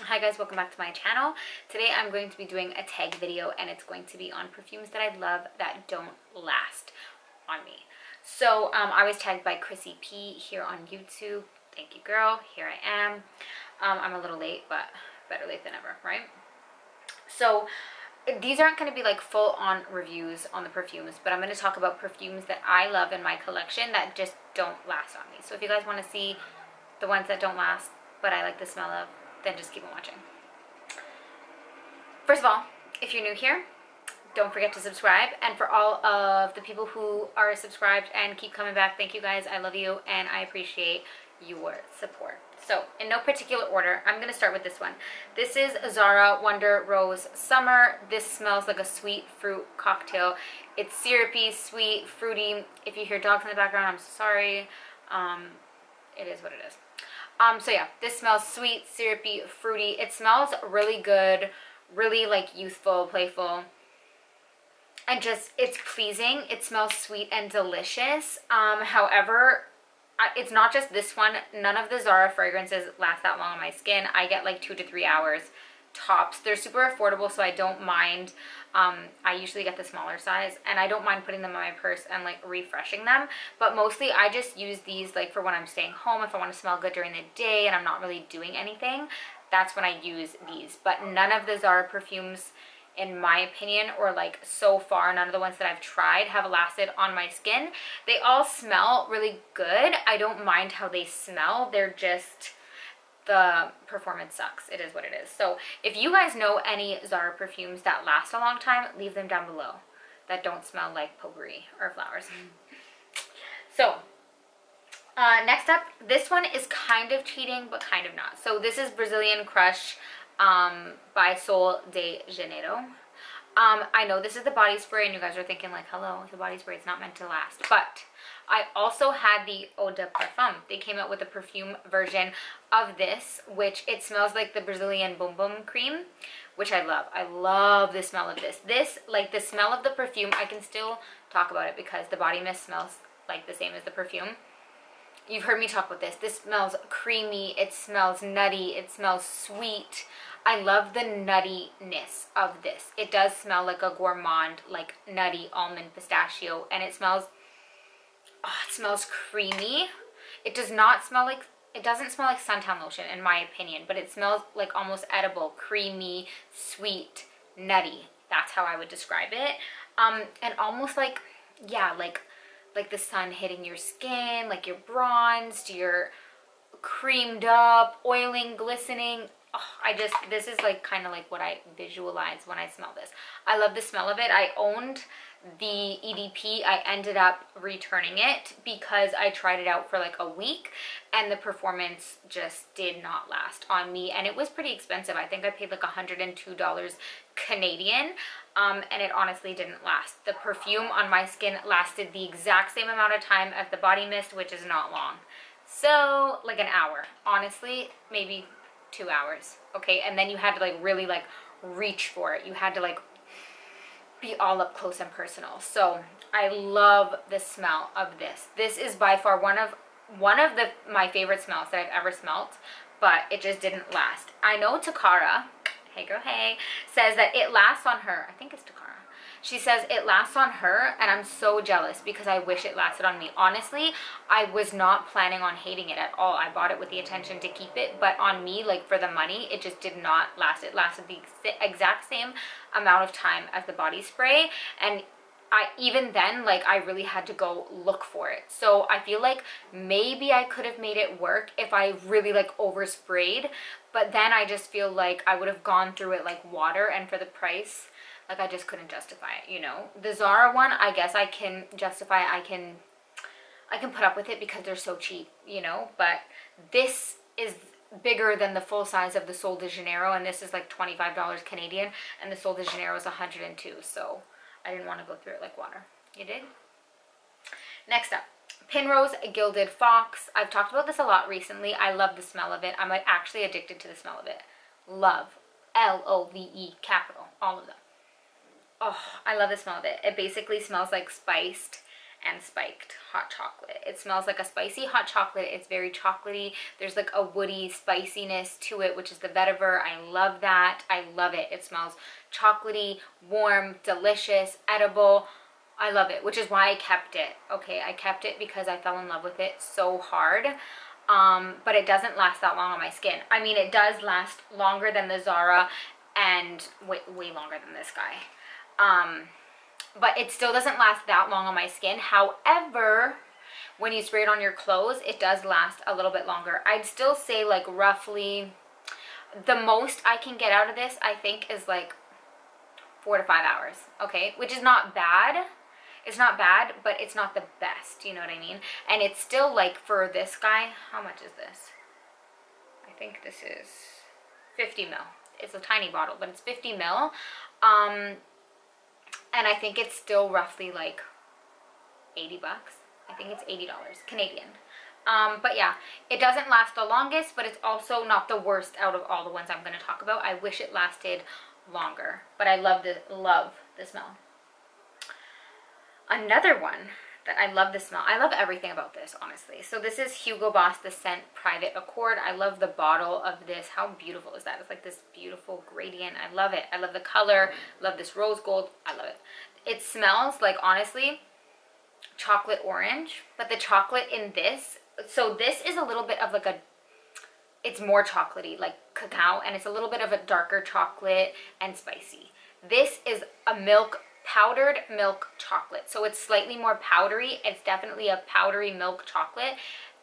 Hi guys, welcome back to my channel. Today I'm going to be doing a tag video and it's going to be on perfumes that I love that don't last on me. So I was tagged by Chrissy P here on YouTube. Thank you, girl. Here I am. I'm a little late, but better late than ever, right? So these aren't going to be like full-on reviews on the perfumes, but I'm going to talk about perfumes that I love in my collection that just don't last on me. So if you guys want to see the ones that don't last but I like the smell of, then just keep on watching. First of all, if you're new here, don't forget to subscribe. And for all of the people who are subscribed and keep coming back, thank you guys. I love you and I appreciate your support. So in no particular order, I'm going to start with this one. This is Zara Wonder Rose Summer. This smells like a sweet fruit cocktail. It's syrupy, sweet, fruity. If you hear dogs in the background, I'm sorry. It is what it is. So yeah, this smells sweet, syrupy, fruity. It smells really good, really like youthful, playful, and just, it's pleasing. It smells sweet and delicious. However, it's not just this one. None of the Zara fragrances last that long on my skin. I get like 2 to 3 hours tops. They're super affordable, so I don't mind. I usually get the smaller size and I don't mind putting them in my purse and like refreshing them, but mostly I just use these like for when I'm staying home. If I want to smell good during the day and I'm not really doing anything, that's when I use these. But none of the Zara perfumes, in my opinion, or like so far, none of the ones that I've tried have lasted on my skin. They all smell really good. I don't mind how they smell. They're just, the performance sucks. It is what it is. So if you guys know any Zara perfumes that last a long time, leave them down below that don't smell like potpourri or flowers. So next up, this one is kind of cheating but kind of not. So this is Brazilian Crush by Sol de Janeiro. I know this is the body spray and you guys are thinking like, hello, it's a body spray, it's not meant to last. But I also had the Eau de Parfum. They came out with a perfume version of this, which it smells like the Brazilian Boom Boom cream, which I love. I love the smell of this. This, like the smell of the perfume, I can still talk about it because the body mist smells like the same as the perfume. You've heard me talk about this. This smells creamy, it smells nutty, it smells sweet. I love the nuttiness of this. It does smell like a gourmand, like nutty almond pistachio, and it smells, oh, it smells creamy. It does not smell like, it doesn't smell like suntan lotion in my opinion, but it smells like almost edible, creamy, sweet, nutty. That's how I would describe it. And almost like, yeah, like the sun hitting your skin, like you're bronzed, you're creamed up, oiling, glistening. Oh, this is like kind of like what I visualize when I smell this. I love the smell of it. I owned the EDP. I ended up returning it because I tried it out for like a week and the performance just did not last on me, and it was pretty expensive. I think I paid like $102 Canadian, and it honestly didn't last. The perfume on my skin lasted the exact same amount of time as the body mist, which is not long. So like an hour, honestly, maybe 2 hours. Okay, and then you had to like really like reach for it. You had to like be all up close and personal. So I love the smell of this. This is by far one of my favorite smells that I've ever smelled, but it just didn't last. I know Takara, hey girl, hey, says that it lasts on her. I think it's Takara. She says it lasts on her, and I'm so jealous because I wish it lasted on me. Honestly, I was not planning on hating it at all. I bought it with the intention to keep it, but on me, like for the money, it just did not last. It lasted the exact same amount of time as the body spray, and even then, like I really had to go look for it. So I feel like maybe I could have made it work if I really like oversprayed, but then I just feel like I would have gone through it like water, and for the price, like I just couldn't justify it, you know. The Zara one, I guess I can justify it. I can put up with it because they're so cheap, you know, but this is bigger than the full size of the Sol de Janeiro, and this is like $25 Canadian, and the Sol de Janeiro is 102, so I didn't want to go through it like water. You did? Next up, Penrose Gilded Fox. I've talked about this a lot recently. I love the smell of it. I'm actually addicted to the smell of it. Love. L-O-V-E, capital, all of them. Oh, I love the smell of it. It basically smells like spiced and spiked hot chocolate. It smells like a spicy hot chocolate. It's very chocolatey. There's like a woody spiciness to it, which is the vetiver. I love that. I love it. It smells chocolatey, warm, delicious, edible. I love it, which is why I kept it. Okay, I kept it because I fell in love with it so hard. But it doesn't last that long on my skin. I mean, it does last longer than the Zara and way longer than this guy. But it still doesn't last that long on my skin. However, when you spray it on your clothes, it does last a little bit longer. I'd still say like roughly, the most I can get out of this, I think, is like 4 to 5 hours, okay? Which is not bad. It's not bad, but it's not the best, you know what I mean? And it's still like, for this guy, how much is this? I think this is 50 ml. It's a tiny bottle, but it's 50 ml. And I think it's still roughly like 80 bucks. I think it's $80 Canadian. But yeah, it doesn't last the longest, but it's also not the worst out of all the ones I'm going to talk about. I wish it lasted longer, but I love the smell. Another one that I love the smell. I love everything about this, honestly. So this is Hugo Boss, the scent Private Accord. I love the bottle of this. How beautiful is that? It's like this beautiful gradient. I love it. I love the color. Love this rose gold. I love it. It smells like, honestly, chocolate orange, but the chocolate in this, so this is a little bit of like a, it's more chocolatey, like cacao, and it's a little bit of a darker chocolate and spicy. This is a powdered milk chocolate, so it's slightly more powdery. It's definitely a powdery milk chocolate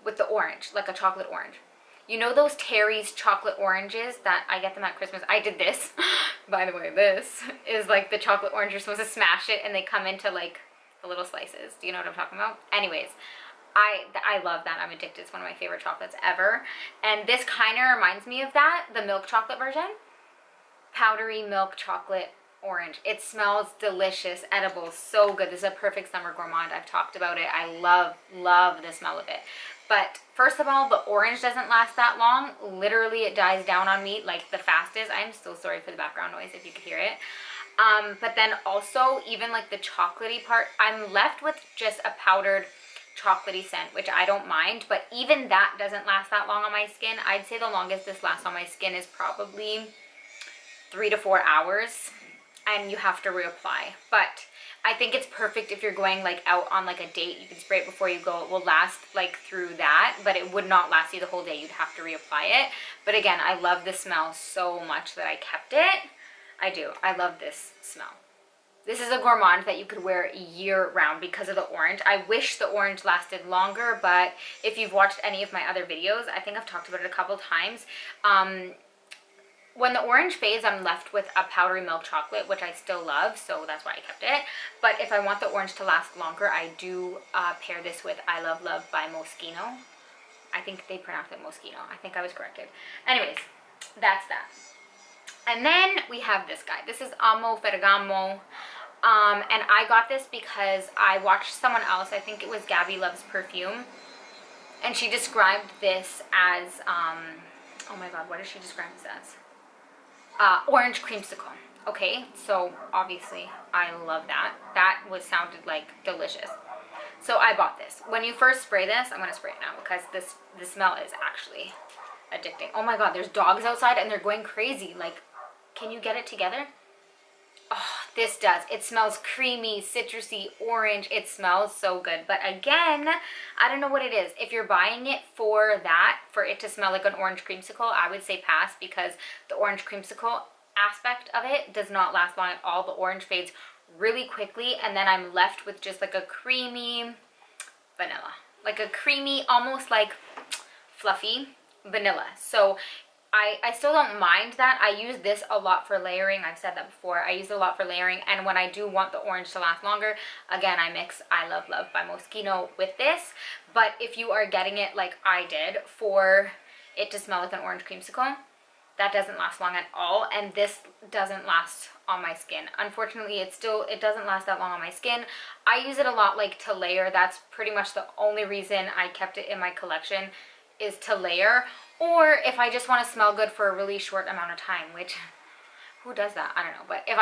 with the orange, like a chocolate orange. You know those Terry's chocolate oranges that I get them at Christmas? I did this. By the way, this is like the chocolate orange. You're supposed to smash it and they come into like the little slices. Do you know what I'm talking about? Anyways, I love that. I'm addicted. It's one of my favorite chocolates ever. And this kind of reminds me of that, the milk chocolate version. Powdery milk chocolate orange. It smells delicious, edible, so good. This is a perfect summer gourmand. I've talked about it. I love the smell of it. But first of all, the orange doesn't last that long. Literally, it dies down on me like the fastest. I'm so sorry for the background noise if you could hear it. But then also, even like the chocolatey part, I'm left with just a powdered chocolatey scent, which I don't mind, but even that doesn't last that long on my skin. I'd say the longest this lasts on my skin is probably 3 to 4 hours, and you have to reapply. But I think it's perfect if you're going like out on like a date. You can spray it before you go. It will last like through that, but it would not last you the whole day. You'd have to reapply it. But again, I love the smell so much that I kept it. I do. I love this smell. This is a gourmand that you could wear year round because of the orange. I wish the orange lasted longer, but if you've watched any of my other videos, I think I've talked about it a couple times. When the orange fades, I'm left with a powdery milk chocolate, which I still love, so that's why I kept it. But if I want the orange to last longer, I do pair this with I Love Love by Moschino. I think they pronounce it Moschino. I think I was corrected. Anyways, that's that. And then we have this guy. This is Amo Ferragamo. And I got this because I watched someone else, I think it was Gabby Loves Perfume, and she described this as, oh my god, what did she describe this as? Orange creamsicle. Okay, so obviously I love that. That sounded like delicious. So I bought this. When you first spray this, I'm gonna spray it now because the smell is actually addicting. Oh my god, there's dogs outside and they're going crazy. Like, can you get it together? Oh, this does. It smells creamy, citrusy, orange. It smells so good. But again, I don't know what it is. If you're buying it for that, for it to smell like an orange creamsicle, I would say pass, because the orange creamsicle aspect of it does not last long at all. The orange fades really quickly, and then I'm left with just like a creamy vanilla. Like a creamy, almost like fluffy vanilla. So I still don't mind that. I use this a lot for layering. I've said that before. I use it a lot for layering, and when I do want the orange to last longer, again, I mix I Love Love by Moschino with this. But if you are getting it like I did for it to smell like an orange creamsicle, that doesn't last long at all, and this doesn't last on my skin. Unfortunately, it doesn't last that long on my skin. I use it a lot like to layer. That's pretty much the only reason I kept it in my collection, is to layer, or if I just want to smell good for a really short amount of time, which, who does that? I don't know. But if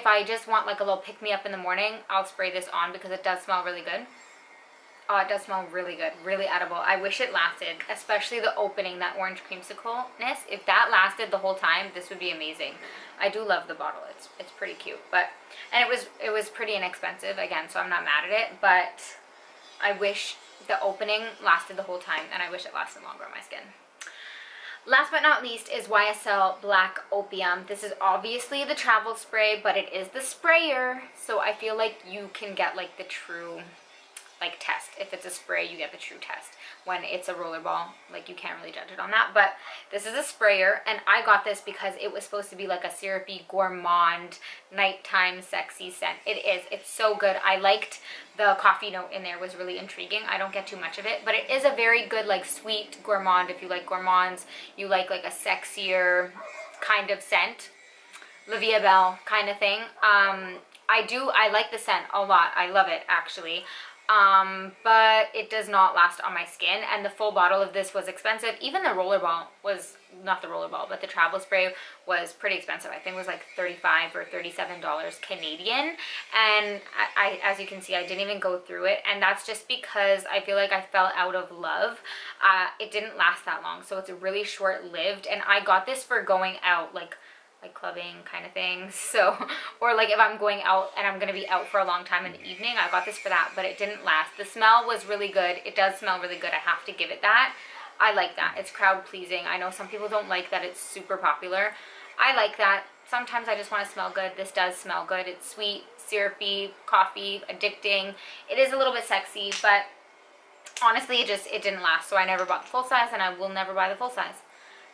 I just want like a little pick-me-up in the morning, I'll spray this on because it does smell really good. Oh, it does smell really good, really edible. I wish it lasted, especially the opening, that orange creamsicle-ness. If that lasted the whole time, this would be amazing. I do love the bottle. It's pretty cute, but, and it was pretty inexpensive again, so I'm not mad at it, but I wish the opening lasted the whole time, and I wish it lasted longer on my skin. Last but not least is YSL Black Opium. This is obviously the travel spray, but it is the sprayer, so I feel like you can get like the true like test. If it's a spray, you get the true test. When it's a rollerball, like you can't really judge it on that. But this is a sprayer, and I got this because it was supposed to be like a syrupy gourmand nighttime sexy scent. It is. It's so good. I liked the coffee note in there, was really intriguing. I don't get too much of it, but it is a very good like sweet gourmand. If you like gourmands, you like a sexier kind of scent, La Vie Belle kind of thing. I like the scent a lot. I love it actually. But it does not last on my skin, and the full bottle of this was expensive. Even the rollerball was, not the rollerball, but the travel spray was pretty expensive. I think it was like $35 or $37 Canadian, and I as you can see, I didn't even go through it, and that's just because I feel like I fell out of love. It didn't last that long, so it's really short-lived, and I got this for going out, like clubbing kind of things, so, or like if I'm going out and I'm gonna be out for a long time in the evening, I got this for that, but it didn't last. The smell was really good. It does smell really good. I have to give it that. I like that. It's crowd pleasing. I know some people don't like that it's super popular. I like that. Sometimes I just want to smell good. This does smell good. It's sweet, syrupy, coffee, addicting. It is a little bit sexy, but honestly it didn't last, so I never bought the full size, and I will never buy the full size.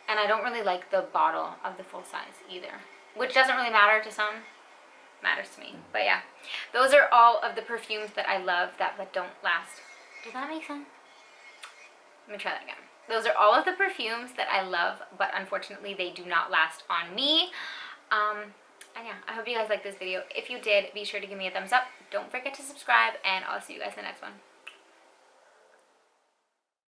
And I don't really like the bottle of the full size either, which doesn't really matter to some, matters to me. But yeah, those are all of the perfumes that I love that but don't last. Did that make sense? Let me try that again. Those are all of the perfumes that I love, but unfortunately they do not last on me. And yeah, I hope you guys liked this video. If you did, be sure to give me a thumbs up. Don't forget to subscribe, and I'll see you guys in the next one.